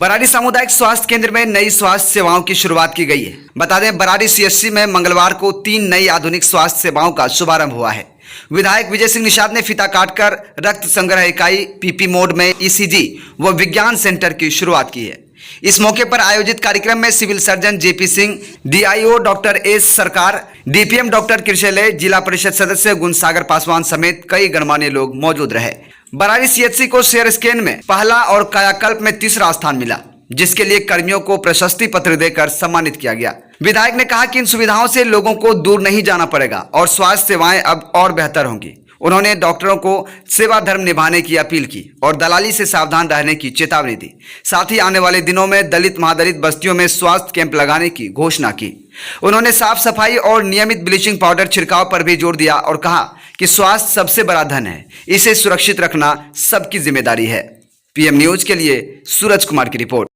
बरारी सामुदायिक स्वास्थ्य केंद्र में नई स्वास्थ्य सेवाओं की शुरुआत की गई है। बता दें, बरारी सीएचसी में मंगलवार को 3 नई आधुनिक स्वास्थ्य सेवाओं का शुभारंभ हुआ है। विधायक विजय सिंह निषाद ने फीता काटकर रक्त संग्रह इकाई, पीपी मोड में ईसीजी व विज्ञान सेंटर की शुरुआत की है। इस मौके पर आयोजित कार्यक्रम में civil surgeon J P Singh, DIO doctor S Sarkar, DPM doctor Krishaile, Zila Parishad सदस्य गुणसागर पासवान समेत कई गणमान्य लोग मौजूद रहे। बरारी सीएचसी को शेयर स्कैन में पहला और कायाकल्प में तीसरा स्थान मिला, जिसके लिए कर्मियों को प्रशस्ति पत्र देकर सम्मानित किया गया। विधायक ने कहा कि इन सुविधाओं से लोगों को दूर नहीं जाना पड़ेगा और स्वास्थ्य सेवाएं अब और बेहतर होंगी। उन्होंने डॉक्टरों को सेवा धर्म निभाने की अपील की और दलाली से सावधान रहने की चेतावनी दी। साथ ही आने वाले दिनों में दलित महादलित बस्तियों में स्वास्थ्य कैंप लगाने की घोषणा की। उन्होंने साफ सफाई और नियमित ब्लीचिंग पाउडर छिड़काव पर भी जोर दिया और कहा कि स्वास्थ्य सबसे बड़ा धन है, इसे सुरक्षित रखना सबकी जिम्मेदारी है। पीएम न्यूज के लिए सूरज कुमार की रिपोर्ट।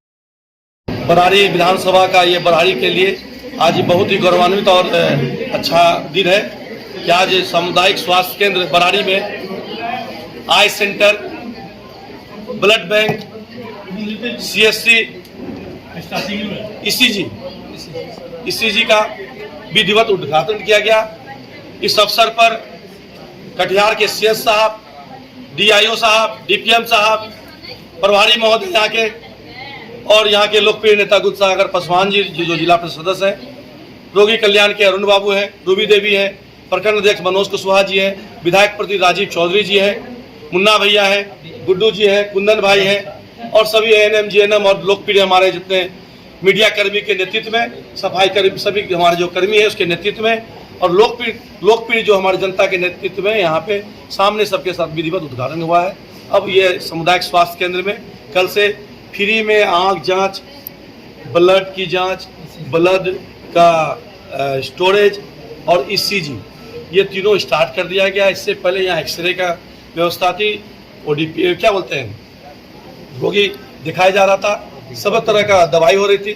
बरारी विधानसभा का ये बरारी के लिए आज बहुत ही गौरवान्वित और अच्छा दिन है कि आज सामुदायिक स्वास्थ्य केंद्र बरारी में eye centre, blood bank, CHC, ECG का विधिवत उद्घाटन किया गया। इस अवसर पर कटिहार के सीएस साहब, डीआईओ साहब, डीपीएम साहब, प्रभारी महोदय यहाँ के और यहाँ के लोकप्रिय नेता गुणसागर पासवान जी जो जिला परिषद सदस्य हैं, रोगी कल्याण के अरुण बाबू हैं, रूबी देवी हैं, प्रखंड अध्यक्ष मनोज कुशवाहा जी हैं, विधायक प्रति राजीव चौधरी जी हैं, मुन्ना भैया हैं, गुड्डू जी हैं, कुंदन भाई हैं और सभी एएनएम, जीएनएम और लोकप्रिय हमारे जितने मीडिया कर्मी के नेतृत्व में, सफाई कर्मी, सभी हमारे जो कर्मी है उसके नेतृत्व में और लोकप्रिय जो हमारी जनता के नेतृत्व में यहाँ पे सामने सबके साथ विधिवत उद्घाटन हुआ है। अब ये सामुदायिक स्वास्थ्य केंद्र में कल से फ्री में आँख जांच, ब्लड की जांच, ब्लड का स्टोरेज और ईसीजी ये तीनों स्टार्ट कर दिया गया। इससे पहले यहाँ एक्सरे का व्यवस्था थी, ओडीपी क्या बोलते हैं, रोगी दिखाया जा रहा था, सब तरह का दवाई हो रही थी।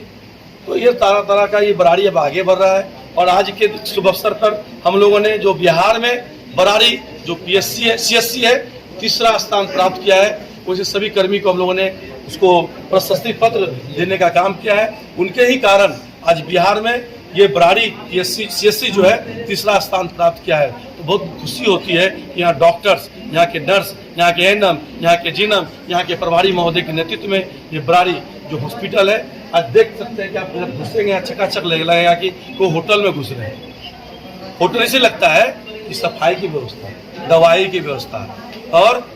तो ये तरह का ये बरारी अब आगे बढ़ रहा है और आज के शुभ अवसर पर हम लोगों ने जो बिहार में बरारी जो पीएससी है, सीएचसी है, तीसरा स्थान प्राप्त किया है, उसे सभी कर्मी को हम लोगों ने उसको प्रशस्ति पत्र देने का काम किया है। उनके ही कारण आज बिहार में ये बरारी सीएचसी जो है तीसरा स्थान प्राप्त किया है। तो बहुत खुशी होती है कि यहाँ डॉक्टर्स, यहाँ के नर्स, यहाँ के एएनएम, यहाँ के जीएनएम, यहाँ के प्रभारी महोदय के नेतृत्व में ये बरारी जो हॉस्पिटल है, आज देख सकते हैं कि आप जब घुसेंगे यहाँ चकाचक लगेगा कि कोई होटल में घुस रहे हैं। होटल ऐसे लगता है कि सफाई की व्यवस्था, दवाई की व्यवस्था और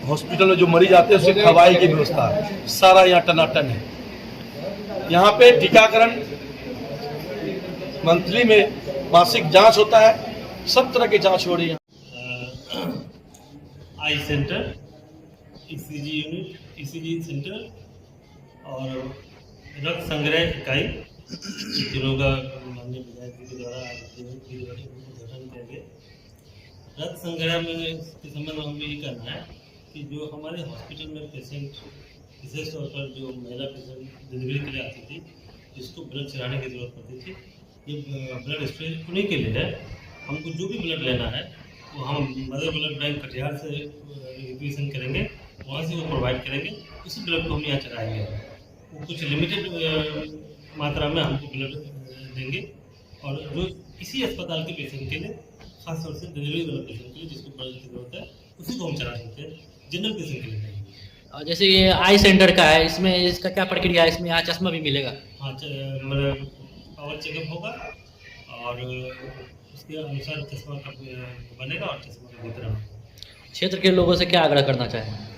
हॉस्पिटल में जो मरीज आते हैं उसकी दवाई की व्यवस्था सारा यहाँ टनाटन है। यहाँ पे टीकाकरण, मंथली में मासिक जांच होता है, सब तरह की जांच हो रही है। Eye centre, ECG unit, ECG centre और रक्त संग्रह इकाई, तीनों का माननीय विधायक जी के द्वारा उद्घाटन किया गया। रक्त संग्रह में के संबंध में हमें ये कहना है कि जो हमारे हॉस्पिटल में पेशेंट, विशेष तौर पर जो महिला पेशेंट डिलीवरी के लिए आती थी, जिसको ब्लड चढ़ाने की जरूरत पड़ती थी, ये ब्लड स्टोरेज उन्हीं के लिए है। हमको जो भी ब्लड लेना है वो हम मदर ब्लड बैंक कटिहार से रिक्वेशन करेंगे, वहाँ से वो प्रोवाइड करेंगे, उसी ब्लड को हम यहाँ चढ़ाएंगे। वो कुछ लिमिटेड मात्रा में हमको ब्लड देंगे और जो इसी अस्पताल के पेशेंट के लिए, खासतौर से डिलीवरी वाले पेशेंट के लिए जिसको ब्लड की जरूरत है, उसी को हम चढ़ा सकते हैं, जनरल पेशेंट के लिए नहीं। और जैसे ये आई सेंटर का है, इसमें इसका क्या प्रक्रिया है? इसमें यहाँ चश्मा भी मिलेगा? हाँ, मतलब पावर चेकअप होगा और उसके अनुसार चश्मा का बनेगा और चश्मा का वितरण। क्षेत्र के लोगों से क्या आग्रह करना चाहें?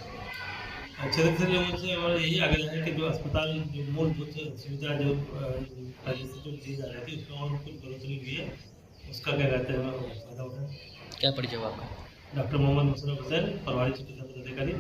क्षेत्र के लोगों से हमारा यही आग्रह है कि जो अस्पताल जो मूलभूत सुविधा जो पहले से जो दी जा रही थी उसमें और कुछ बढ़ोतरी हुई है, उसका क्या कहते हैं फायदा उठाएं। क्या परिचय आपका? डॉक्टर मोहम्मद मुशर्रफ हुसैन, प्रभारी चिकित्सा पदाधिकारी।